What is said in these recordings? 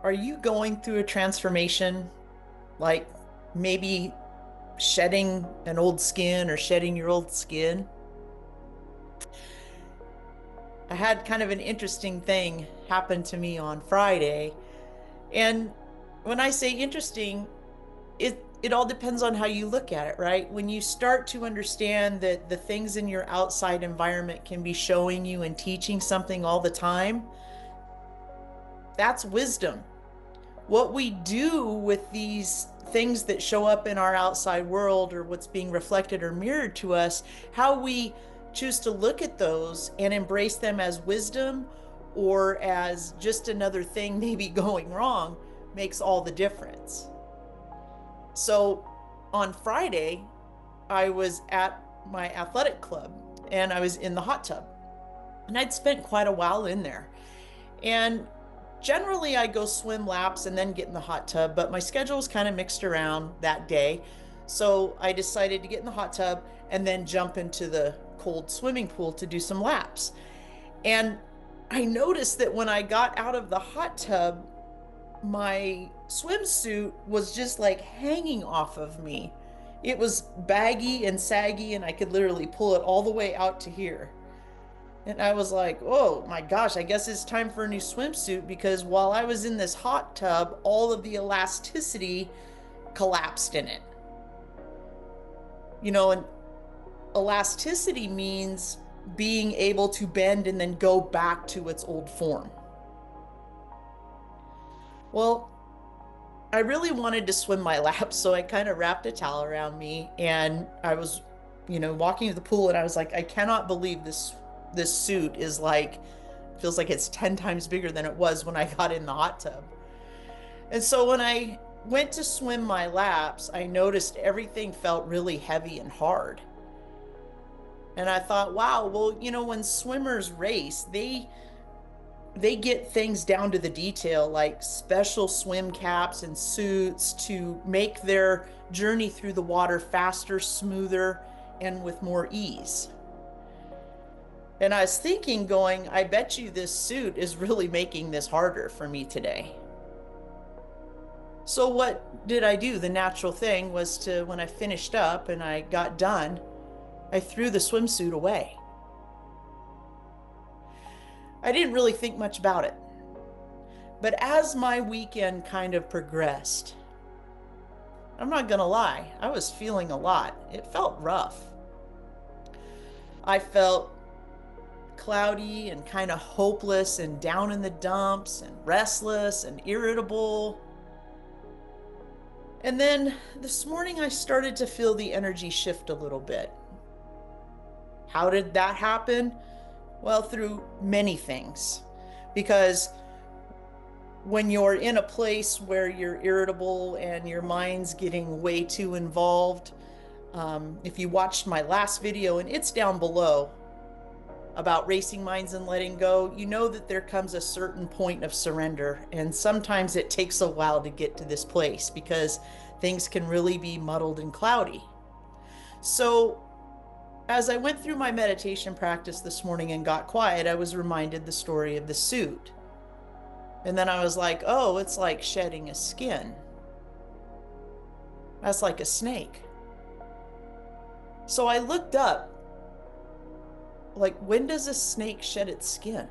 Are you going through a transformation, like maybe shedding an old skin or shedding your old skin? I had kind of an interesting thing happen to me on Friday. And when I say interesting, it all depends on how you look at it, right? When you start to understand that the things in your outside environment can be showing you and teaching something all the time, that's wisdom. What we do with these things that show up in our outside world or what's being reflected or mirrored to us, how we choose to look at those and embrace them as wisdom or as just another thing maybe going wrong makes all the difference. So on Friday, I was at my athletic club and I was in the hot tub and I'd spent quite a while in there. And generally, I go swim laps and then get in the hot tub, but my schedule was kind of mixed around that day. So I decided to get in the hot tub and then jump into the cold swimming pool to do some laps. And I noticed that when I got out of the hot tub, my swimsuit was just like hanging off of me. It was baggy and saggy, and I could literally pull it all the way out to here. And I was like, oh my gosh, I guess it's time for a new swimsuit because while I was in this hot tub, all of the elasticity collapsed in it. And elasticity means being able to bend and then go back to its old form. Well, I really wanted to swim my laps, so I kind of wrapped a towel around me and I was, walking to the pool and I was like, I cannot believe this suit is like feels like it's 10 times bigger than it was when I got in the hot tub. And so when I went to swim my laps, I noticed everything felt really heavy and hard. And I thought, wow, well, when swimmers race, they get things down to the detail, like special swim caps and suits to make their journey through the water faster, smoother, and with more ease. And I was thinking, going, I bet you this suit is really making this harder for me today. So, what did I do? The natural thing was to, when I finished up and I got done, I threw the swimsuit away. I didn't really think much about it. But as my weekend kind of progressed, I'm not gonna lie, I was feeling a lot. It felt rough. I felt cloudy and kind of hopeless and down in the dumps and restless and irritable. And then this morning I started to feel the energy shift a little bit. How did that happen? Well, through many things. Because when you're in a place where you're irritable and your mind's getting way too involved, if you watched my last video, and it's down below, about racing minds and letting go, you know that there comes a certain point of surrender. And sometimes it takes a while to get to this place because things can really be muddled and cloudy. So, as I went through my meditation practice this morning and got quiet, I was reminded the story of the suit. And then I was like, oh, it's like shedding a skin. That's like a snake. So I looked up, like, when does a snake shed its skin?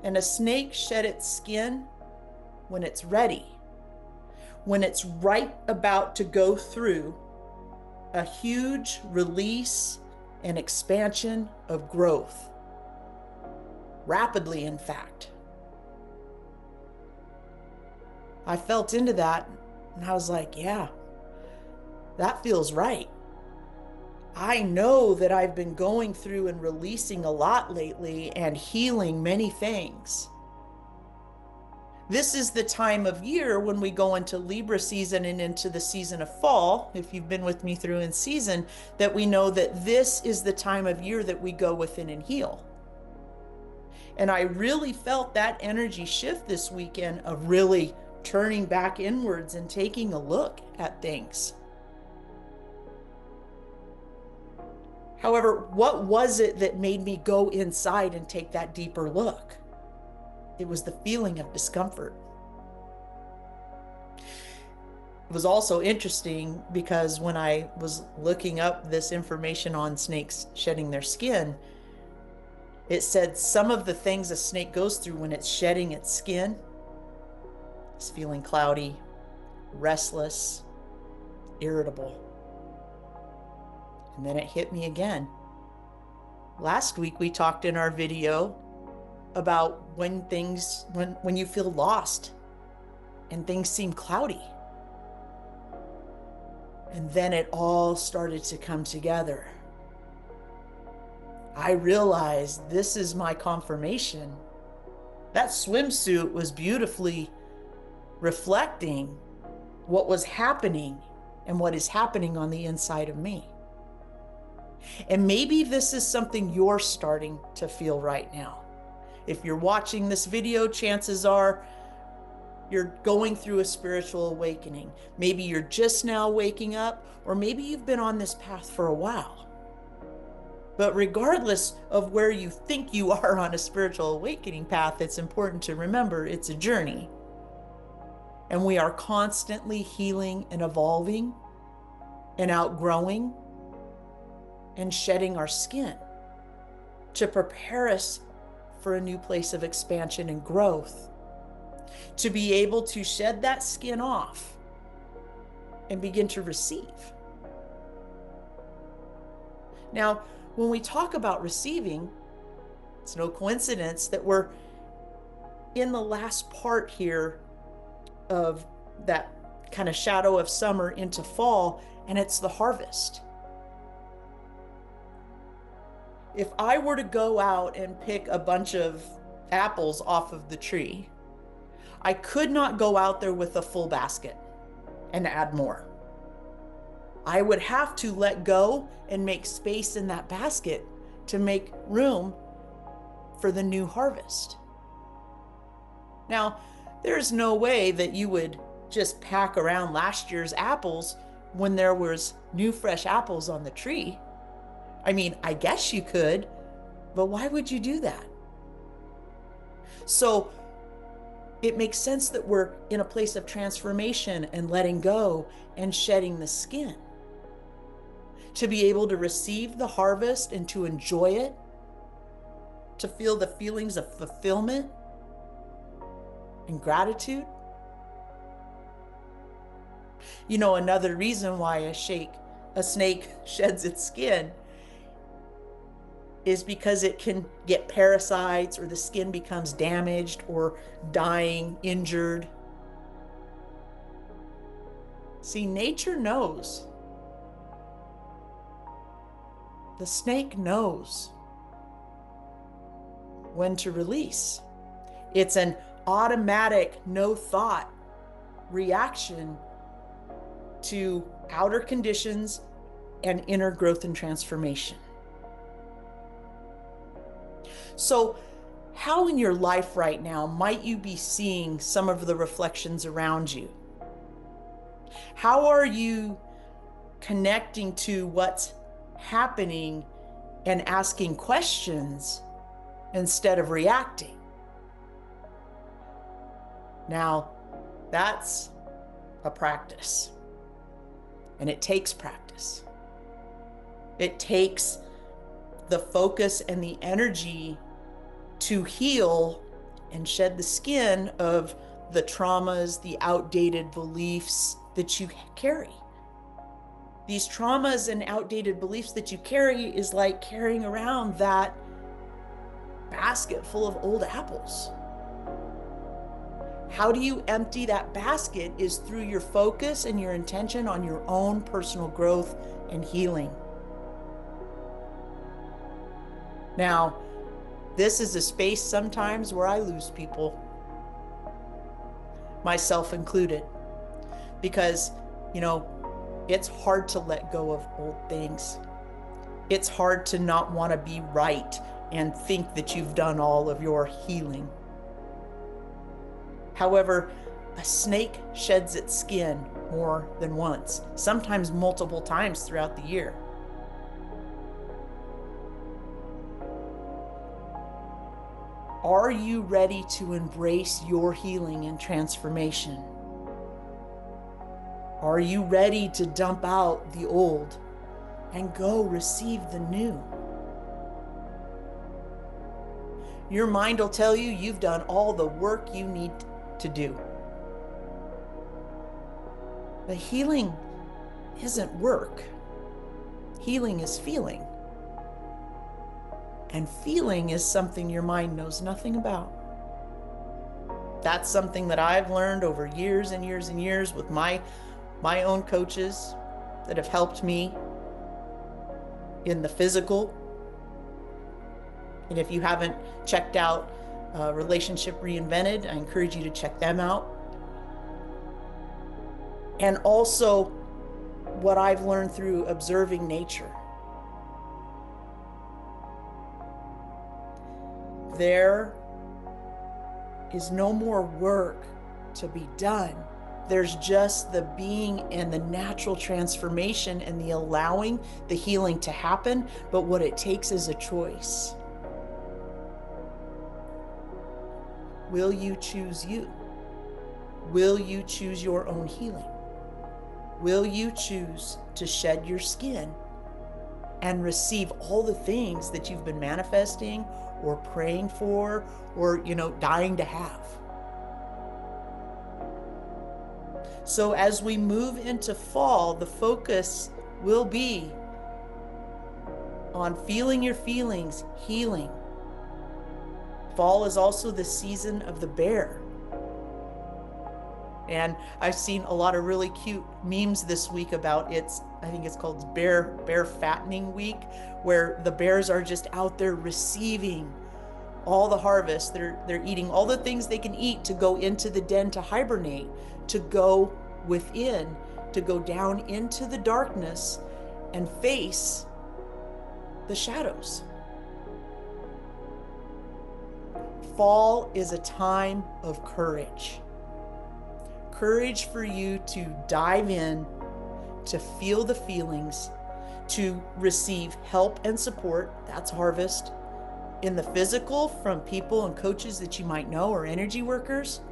And a snake shed its skin when it's ready, when it's right about to go through a huge release and expansion of growth. Rapidly, in fact. I felt into that and I was like, yeah, that feels right. I know that I've been going through and releasing a lot lately and healing many things. This is the time of year when we go into Libra season and into the season of fall, if you've been with me through in season, that we know that this is the time of year that we go within and heal. And I really felt that energy shift this weekend of really turning back inwards and taking a look at things. However, what was it that made me go inside and take that deeper look? It was the feeling of discomfort. It was also interesting because when I was looking up this information on snakes shedding their skin, it said some of the things a snake goes through when it's shedding its skin is feeling cloudy, restless, irritable. And then it hit me again. Last week we talked in our video about when you feel lost and things seem cloudy. And then it all started to come together. I realized this is my confirmation. That swimsuit was beautifully reflecting what was happening and what is happening on the inside of me. And maybe this is something you're starting to feel right now. If you're watching this video, chances are you're going through a spiritual awakening. Maybe you're just now waking up, or maybe you've been on this path for a while. But regardless of where you think you are on a spiritual awakening path, it's important to remember it's a journey. And we are constantly healing and evolving and outgrowing and shedding our skin to prepare us for a new place of expansion and growth. To be able to shed that skin off and begin to receive. Now, when we talk about receiving, it's no coincidence that we're in the last part here of that kind of shadow of summer into fall, and it's the harvest. If I were to go out and pick a bunch of apples off of the tree, I could not go out there with a full basket and add more. I would have to let go and make space in that basket to make room for the new harvest. Now, there's no way that you would just pack around last year's apples when there was new fresh apples on the tree. I mean, I guess you could, but why would you do that? So it makes sense that we're in a place of transformation and letting go and shedding the skin to be able to receive the harvest and to enjoy it, to feel the feelings of fulfillment and gratitude. You know, another reason why a snake sheds its skin is because it can get parasites, or the skin becomes damaged or dying, injured. See, nature knows. The snake knows when to release. It's an automatic, no thought reaction to outer conditions and inner growth and transformation. So, how in your life right now might you be seeing some of the reflections around you? How are you connecting to what's happening and asking questions instead of reacting? Now, that's a practice, and it takes practice. It takes the focus and the energy to heal and shed the skin of the traumas, the outdated beliefs that you carry. These traumas and outdated beliefs that you carry is like carrying around that basket full of old apples. How do you empty that basket is through your focus and your intention on your own personal growth and healing. Now, this is a space sometimes where I lose people, myself included, because, it's hard to let go of old things. It's hard to not want to be right and think that you've done all of your healing. However, a snake sheds its skin more than once, sometimes multiple times throughout the year. Are you ready to embrace your healing and transformation? Are you ready to dump out the old and go receive the new? Your mind will tell you you've done all the work you need to do. But healing isn't work. Healing is feeling. And feeling is something your mind knows nothing about. That's something that I've learned over years and years and years with my own coaches that have helped me in the physical. And if you haven't checked out Relationship Reinvented, I encourage you to check them out. And also what I've learned through observing nature. There is no more work to be done. There's just the being and the natural transformation and the allowing the healing to happen. But what it takes is a choice. Will you choose you? Will you choose your own healing? Will you choose to shed your skin and receive all the things that you've been manifesting or praying for or, dying to have? So as we move into fall, the focus will be on feeling your feelings, healing. Fall is also the season of the bear. And I've seen a lot of really cute memes this week about I think it's called Bear Fattening Week, where the bears are just out there receiving all the harvest. They're eating all the things they can eat to go into the den to hibernate, to go within, to go down into the darkness and face the shadows. Fall is a time of courage. Courage for you to dive in, to feel the feelings, to receive help and support. That's harvest. In the physical, from people and coaches that you might know or energy workers,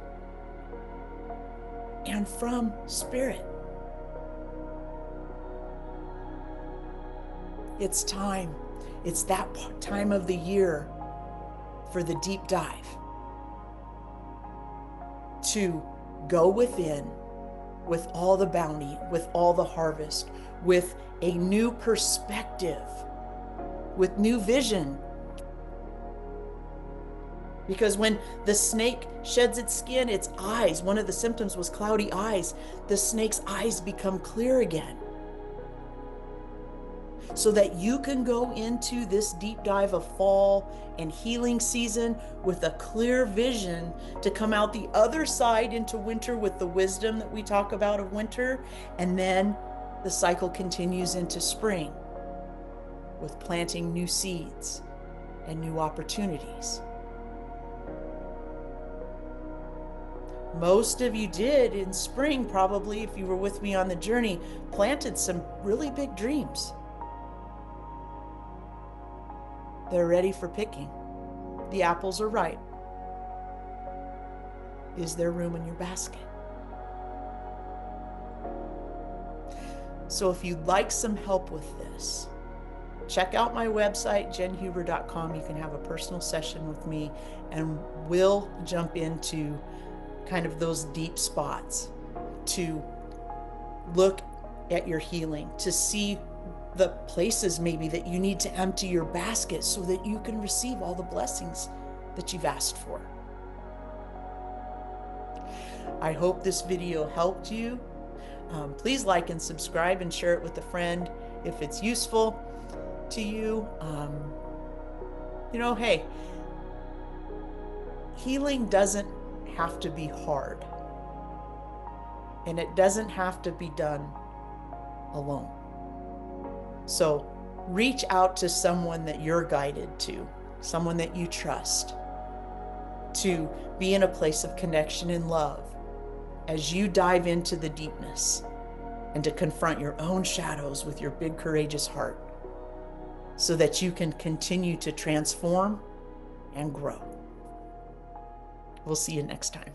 and from spirit. It's time. It's that time of the year for the deep dive. To go within with all the bounty, with all the harvest, with a new perspective, with new vision. Because when the snake sheds its skin, its eyes, one of the symptoms was cloudy eyes, the snake's eyes become clear again. So that you can go into this deep dive of fall and healing season with a clear vision to come out the other side into winter with the wisdom that we talk about of winter. And then the cycle continues into spring with planting new seeds and new opportunities. Most of you did in spring, probably, if you were with me on the journey, planted some really big dreams. They're ready for picking. The apples are ripe. Is there room in your basket? So if you'd like some help with this, check out my website, jenhuber.com. You can have a personal session with me and we'll jump into kind of those deep spots to look at your healing, to see the places maybe that you need to empty your basket so that you can receive all the blessings that you've asked for. I hope this video helped you. Please like and subscribe and share it with a friend if it's useful to you. Hey, healing doesn't have to be hard, and it doesn't have to be done alone. So reach out to someone that you're guided to, someone that you trust, to be in a place of connection and love as you dive into the deepness and to confront your own shadows with your big, courageous heart so that you can continue to transform and grow. We'll see you next time.